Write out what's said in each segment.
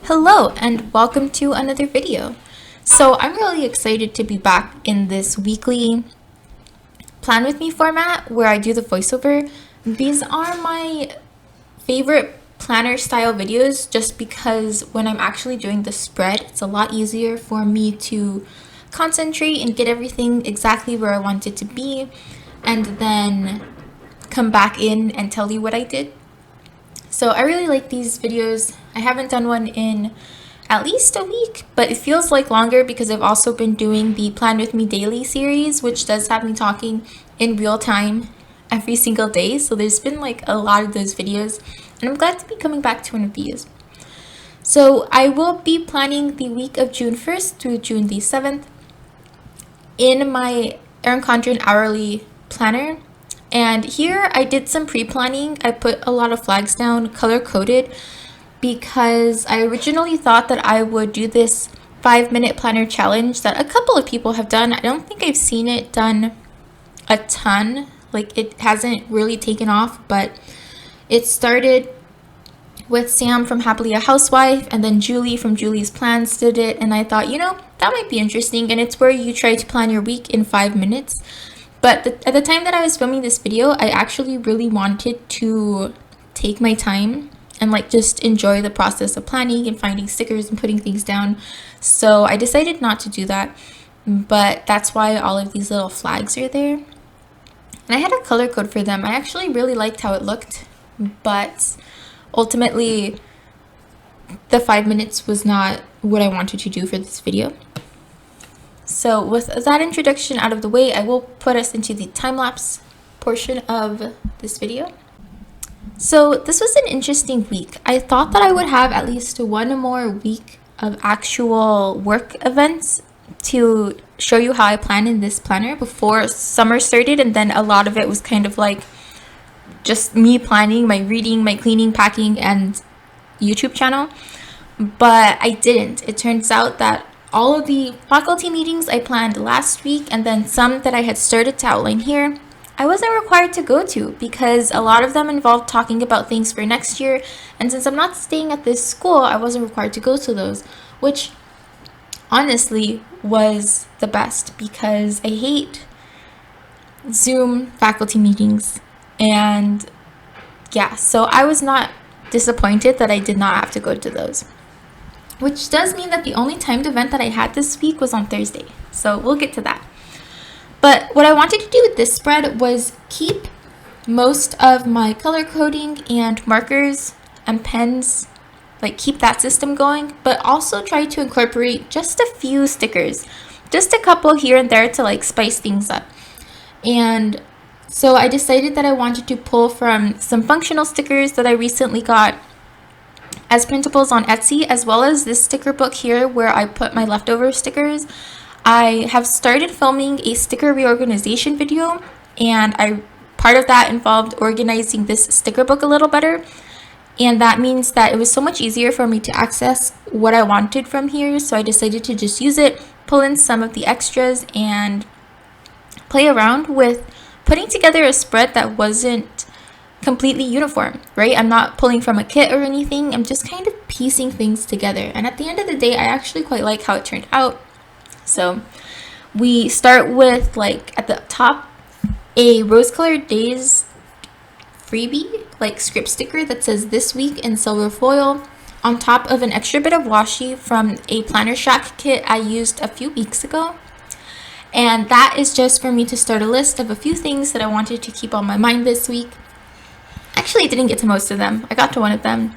Hello and welcome to another video. So I'm really excited to be back in this weekly plan with me format where I do the voiceover. These are my favorite planner style videos just because when I'm actually doing the spread, it's a lot easier for me to concentrate and get everything exactly where I want it to be and then come back in and tell you what I did. So I really like these videos. I haven't done one in at least a week, but it feels like longer because I've also been doing the Plan With Me Daily series, which does have me talking in real time every single day. So there's been like a lot of those videos, and I'm glad to be coming back to one of these. So I will be planning the week of June 1st through June the 7th in my Erin Condren hourly planner. And here I did some pre-planning. I put a lot of flags down, color-coded, because I originally thought that I would do this 5-minute planner challenge that a couple of people have done. I don't think I've seen it done a ton. Like, it hasn't really taken off, but it started with Sam from Happily a Housewife, and then Julie from Julie's Plans did it, and I thought, that might be interesting. And it's where you try to plan your week in 5 minutes. But at the time that I was filming this video, I actually really wanted to take my time and just enjoy the process of planning and finding stickers and putting things down. So I decided not to do that, but that's why all of these little flags are there. And I had a color code for them. I actually really liked how it looked, but ultimately the 5 minutes was not what I wanted to do for this video. So with that introduction out of the way, I will put us into the time-lapse portion of this video. So this was an interesting week. I thought that I would have at least one more week of actual work events to show you how I plan in this planner before summer started, and then a lot of it was kind of like just me planning my reading, my cleaning, packing, and YouTube channel. But I didn't. It turns out that all of the faculty meetings I planned last week, and then some that I had started to outline here, I wasn't required to go to because a lot of them involved talking about things for next year. And since I'm not staying at this school, I wasn't required to go to those, which honestly was the best because I hate Zoom faculty meetings. And yeah, so I was not disappointed that I did not have to go to those. Which does mean that the only timed event that I had this week was on Thursday. So we'll get to that. But what I wanted to do with this spread was keep most of my color coding and markers and pens, keep that system going, but also try to incorporate just a few stickers, just a couple here and there to spice things up. And so I decided that I wanted to pull from some functional stickers that I recently got as printables on Etsy, as well as this sticker book here where I put my leftover stickers. I have started filming a sticker reorganization video, and part of that involved organizing this sticker book a little better, and that means that it was so much easier for me to access what I wanted from here, so I decided to just use it, pull in some of the extras, and play around with putting together a spread that wasn't completely uniform, right? I'm not pulling from a kit or anything. I'm just kind of piecing things together. And at the end of the day, I actually quite like how it turned out. So we start with at the top, a Rose Colored Days freebie, script sticker that says this week in silver foil, on top of an extra bit of washi from a Planner Shack kit I used a few weeks ago. And that is just for me to start a list of a few things that I wanted to keep on my mind this week. Actually, I didn't get to most of them. I got to one of them.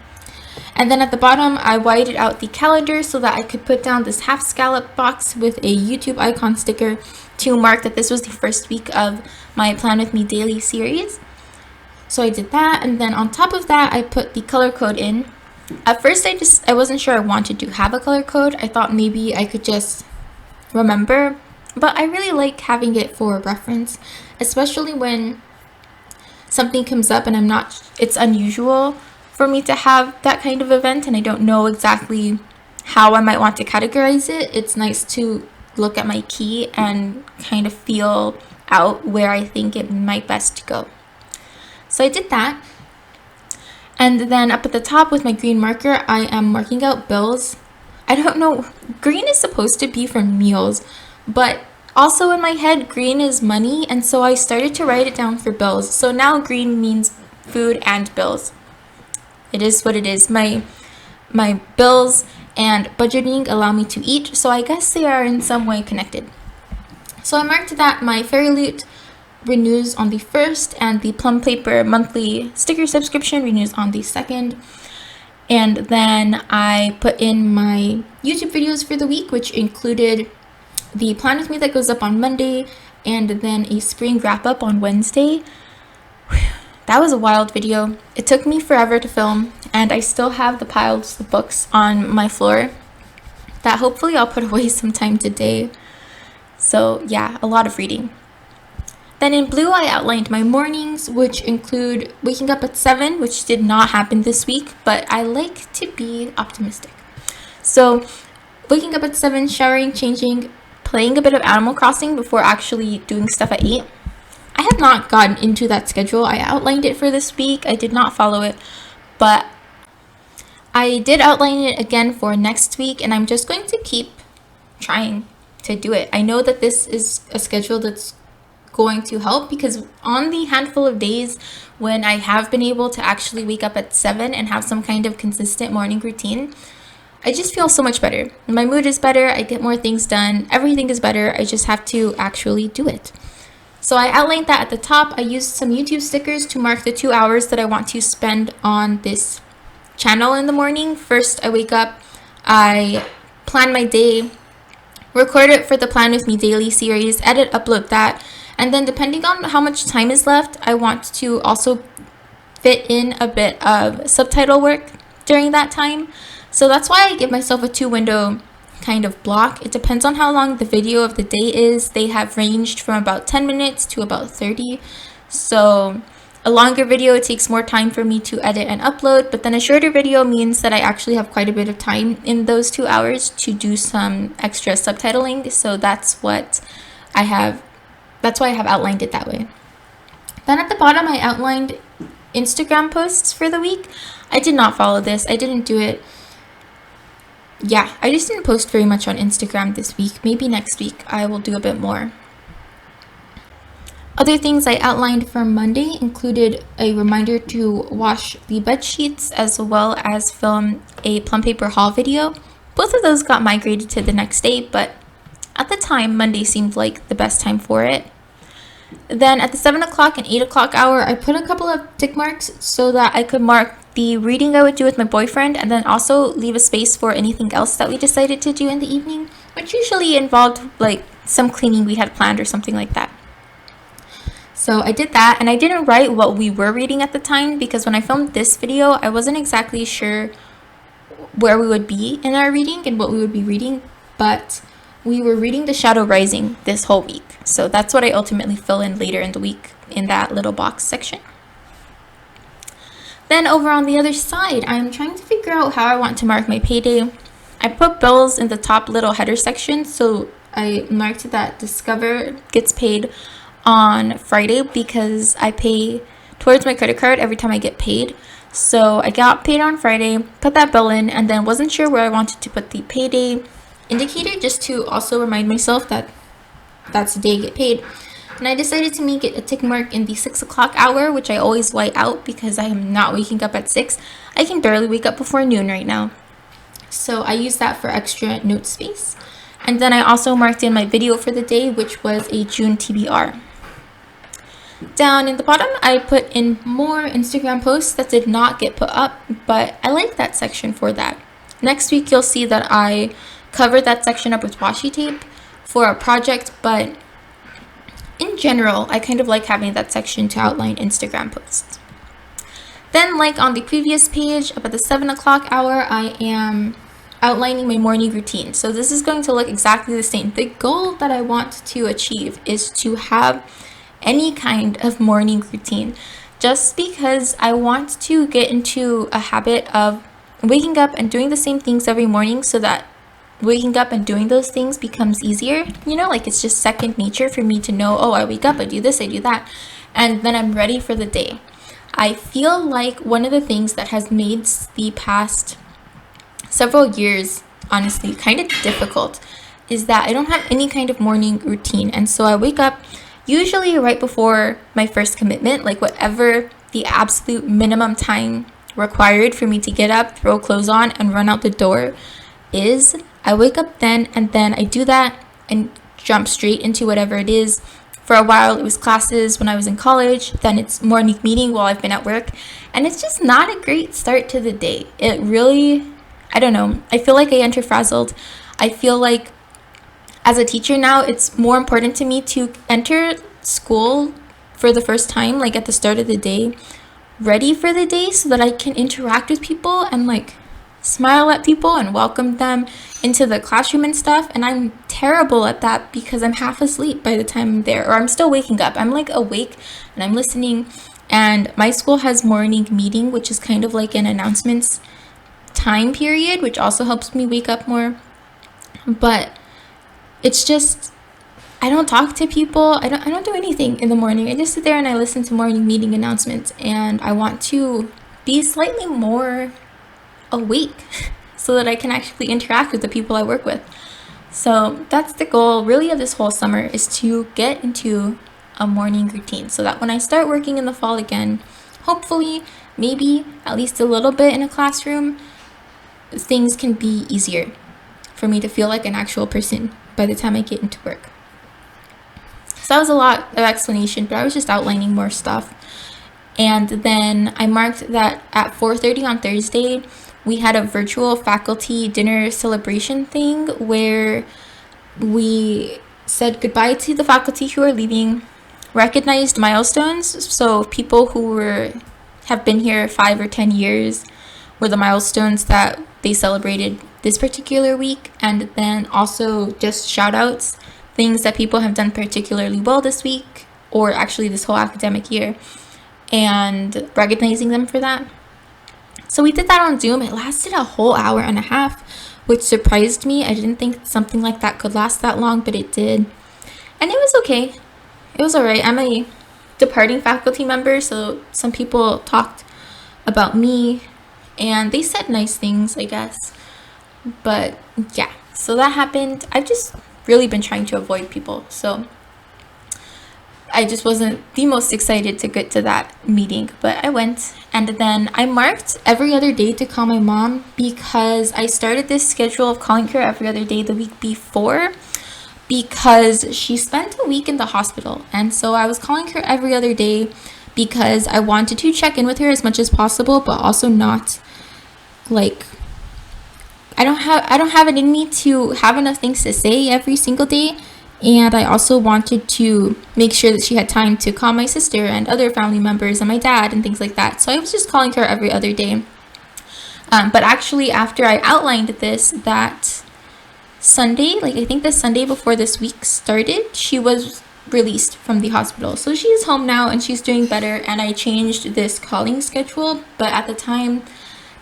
And then at the bottom, I whited out the calendar so that I could put down this half scallop box with a YouTube icon sticker to mark that this was the first week of my Plan With Me Daily series. So I did that, and then on top of that, I put the color code in. At first, I wasn't sure I wanted to have a color code. I thought maybe I could just remember, but I really like having it for reference, especially when something comes up and it's unusual for me to have that kind of event and I don't know exactly how I might want to categorize it. It's nice to look at my key and kind of feel out where I think it might best go. So I did that. And then up at the top with my green marker, I am marking out bills. I don't know, green is supposed to be for meals, but also in my head, green is money, and so I started to write it down for bills. So now green means food and bills. It is what it is. My bills and budgeting allow me to eat, so I guess they are in some way connected. So I marked that my Fairy Loot renews on the 1st, and the Plum Paper monthly sticker subscription renews on the 2nd. And then I put in my YouTube videos for the week, which included the Plan With Me that goes up on Monday, and then a spring wrap up on Wednesday. That was a wild video. It took me forever to film, and I still have the piles of books on my floor that hopefully I'll put away sometime today. So yeah, a lot of reading. Then in blue, I outlined my mornings, which include waking up at 7, which did not happen this week, but I like to be optimistic. So waking up at 7, showering, changing, playing a bit of Animal Crossing before actually doing stuff at 8. I have not gotten into that schedule. I outlined it for this week. I did not follow it, but I did outline it again for next week, and I'm just going to keep trying to do it. I know that this is a schedule that's going to help, because on the handful of days when I have been able to actually wake up at 7 and have some kind of consistent morning routine, I just feel so much better. My mood is better, I get more things done, everything is better. I just have to actually do it. So I outlined that at the top. I used some YouTube stickers to mark the 2 hours that I want to spend on this channel in the morning. First, I wake up, I plan my day, record it for the Plan With Me daily series, edit, upload that, and then depending on how much time is left, I want to also fit in a bit of subtitle work during that time. So that's why I give myself a 2-window kind of block. It depends on how long the video of the day is. They have ranged from about 10 minutes to about 30. So a longer video, it takes more time for me to edit and upload, but then a shorter video means that I actually have quite a bit of time in those 2 hours to do some extra subtitling. So that's why I have outlined it that way. Then at the bottom, I outlined Instagram posts for the week. I did not follow this. I didn't do it. Yeah, I just didn't post very much on Instagram this week. Maybe next week I will do a bit more. Other things I outlined for Monday included a reminder to wash the bed sheets, as well as film a Plum Paper haul video. Both of those got migrated to the next day, but at the time, Monday seemed like the best time for it. Then at the 7 o'clock and 8 o'clock hour, I put a couple of tick marks so that I could mark the reading I would do with my boyfriend, and then also leave a space for anything else that we decided to do in the evening, which usually involved like some cleaning we had planned or something like that. So I did that, and I didn't write what we were reading at the time, because when I filmed this video, I wasn't exactly sure where we would be in our reading and what we would be reading, but we were reading The Shadow Rising this whole week. So that's what I ultimately fill in later in the week in that little box section. Then over on the other side, I'm trying to figure out how I want to mark my payday. I put bills in the top little header section, so I marked that Discover gets paid on Friday because I pay towards my credit card every time I get paid. So I got paid on Friday, put that bill in, and then wasn't sure where I wanted to put the payday indicator, just to also remind myself that that's the day I get paid. And I decided to make it a tick mark in the 6 o'clock hour, which I always white out because I am not waking up at 6. I can barely wake up before noon right now. So I use that for extra note space. And then I also marked in my video for the day, which was a June TBR. Down in the bottom, I put in more Instagram posts that did not get put up, but I like that section for that. Next week, you'll see that I covered that section up with washi tape for a project, but in general, I kind of like having that section to outline Instagram posts. Then, like on the previous page, up at the 7 o'clock hour, I am outlining my morning routine. So this is going to look exactly the same. The goal that I want to achieve is to have any kind of morning routine, just because I want to get into a habit of waking up and doing the same things every morning, so that waking up and doing those things becomes easier. You know, like it's just second nature for me to know, oh, I wake up, I do this, I do that, and then I'm ready for the day. I feel like one of the things that has made the past several years, honestly, kind of difficult is that I don't have any kind of morning routine. And so I wake up usually right before my first commitment, like whatever the absolute minimum time required for me to get up, throw clothes on, and run out the door is. I wake up then, and then I do that and jump straight into whatever it is. For a while, it was classes when I was in college, then it's morning meeting while I've been at work, and it's just not a great start to the day. It really, I don't know, I feel like I enter frazzled. I feel like as a teacher now, it's more important to me to enter school for the first time, like at the start of the day, ready for the day so that I can interact with people and like smile at people and welcome them into the classroom and stuff. And I'm terrible at that because I'm half asleep by the time I'm there, or I'm still waking up. I'm like awake and I'm listening. And my school has morning meeting, which is kind of like an announcements time period, which also helps me wake up more. But it's just, I don't talk to people. I don't do anything in the morning. I just sit there and I listen to morning meeting announcements, and I want to be slightly more awake so that I can actually interact with the people I work with. So that's the goal really of this whole summer, is to get into a morning routine so that when I start working in the fall again, hopefully, maybe at least a little bit in a classroom, things can be easier for me to feel like an actual person by the time I get into work. So that was a lot of explanation, but I was just outlining more stuff. And then I marked that at 4:30 on Thursday, we had a virtual faculty dinner celebration thing where we said goodbye to the faculty who are leaving, recognized milestones. So people who have been here 5 or 10 years were the milestones that they celebrated this particular week. And then also just shout outs, things that people have done particularly well this week, or actually this whole academic year, and recognizing them for that. So we did that on Zoom. It lasted a whole hour and a half, which surprised me. I didn't think something like that could last that long, but it did. And it was okay. It was all right. I'm a departing faculty member, so some people talked about me, and they said nice things, I guess. But yeah, so that happened. I've just really been trying to avoid people, so I just wasn't the most excited to get to that meeting, but I went. And then I marked every other day to call my mom because I started this schedule of calling her every other day the week before because she spent a week in the hospital. And so I was calling her every other day because I wanted to check in with her as much as possible, but also not like, I don't have it in me to have enough things to say every single day. And I also wanted to make sure that she had time to call my sister and other family members and my dad and things like that. So I was just calling her every other day. But actually, after I outlined this, that Sunday, like I think the Sunday before this week started, she was released from the hospital. So she's home now and she's doing better. And I changed this calling schedule. But at the time,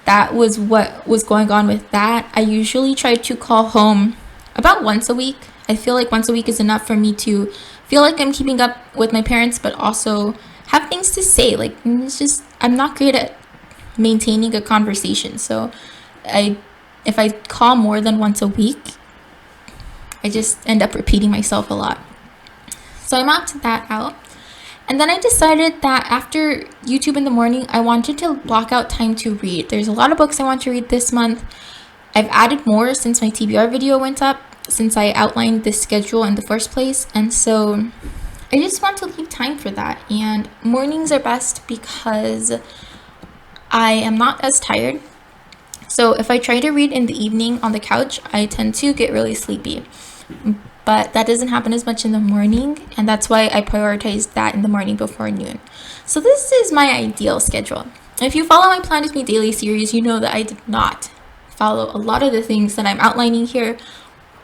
that was what was going on with that. I usually try to call home about once a week. I feel like once a week is enough for me to feel like I'm keeping up with my parents, but also have things to say. Like, it's just, I'm not great at maintaining a conversation. So if I call more than once a week, I just end up repeating myself a lot. So I mapped that out. And then I decided that after YouTube in the morning, I wanted to block out time to read. There's a lot of books I want to read this month. I've added more since my TBR video went up, since I outlined this schedule in the first place. And so I just want to leave time for that. And mornings are best because I am not as tired. So if I try to read in the evening on the couch, I tend to get really sleepy. But that doesn't happen as much in the morning, and that's why I prioritized that in the morning before noon. So this is my ideal schedule. If you follow my Plan With Me Daily series, you know that I did not follow a lot of the things that I'm outlining here,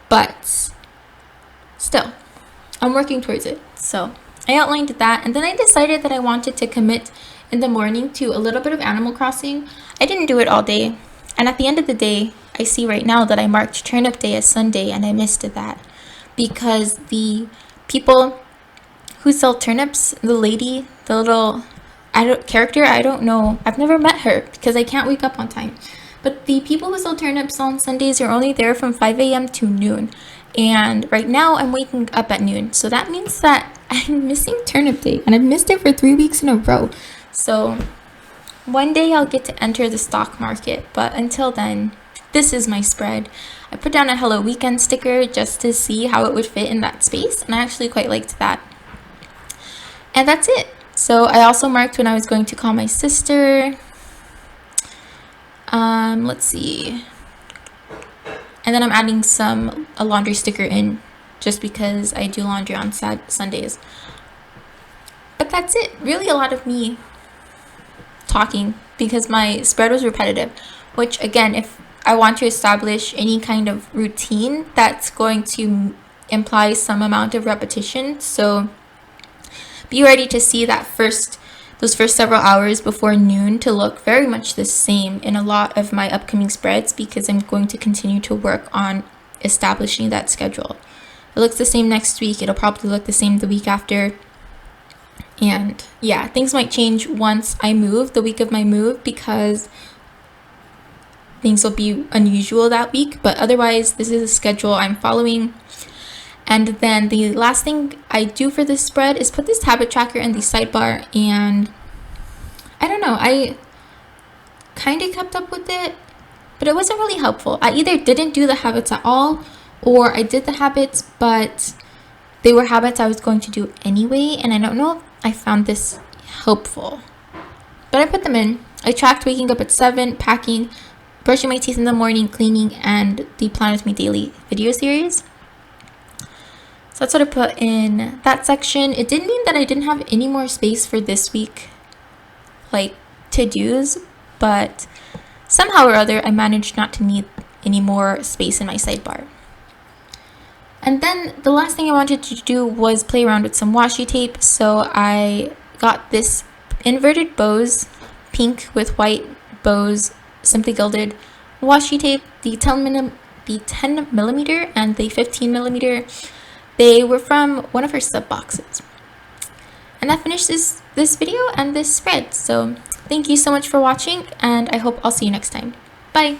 but still, I'm working towards it. So I outlined that, and then I decided that I wanted to commit in the morning to a little bit of Animal Crossing. I didn't do it all day, and at the end of the day, I see right now that I marked Turnip Day as Sunday, and I missed that because the people who sell turnips, the lady, the little I don't know. I've never met her because I can't wake up on time. But the people who sell turnips on Sundays are only there from 5 a.m. to noon. And right now I'm waking up at noon. So that means that I'm missing turnip day. And I've missed it for 3 weeks in a row. So one day I'll get to enter the stock market. But until then, this is my spread. I put down a Hello Weekend sticker just to see how it would fit in that space. And I actually quite liked that. And that's it. So I also marked when I was going to call my sister. Let's see. And then I'm adding a laundry sticker in just because I do laundry on Sundays. But that's it. Really a lot of me talking because my spread was repetitive, which again, if I want to establish any kind of routine, that's going to imply some amount of repetition. So be ready to see those first several hours before noon to look very much the same in a lot of my upcoming spreads because I'm going to continue to work on establishing that schedule. It looks the same next week. It'll probably look the same the week after. And yeah, things might change once I move, the week of my move, because things will be unusual that week. But otherwise, this is a schedule I'm following. And then the last thing I do for this spread is put this habit tracker in the sidebar. And I don't know, I kind of kept up with it, but it wasn't really helpful. I either didn't do the habits at all, or I did the habits, but they were habits I was going to do anyway. And I don't know if I found this helpful. But I put them in. I tracked waking up at 7, packing, brushing my teeth in the morning, cleaning, and the Plan With Me Daily video series. So that's what I put in that section. It did mean that I didn't have any more space for this week, like to-dos, but somehow or other I managed not to need any more space in my sidebar. And then the last thing I wanted to do was play around with some washi tape. So I got this inverted bows, pink with white bows, Simply Gilded washi tape, the 10 millimeter and the 15 millimeter. They were from one of her sub boxes. And that finishes this video and this spread. So thank you so much for watching, and I hope I'll see you next time. Bye!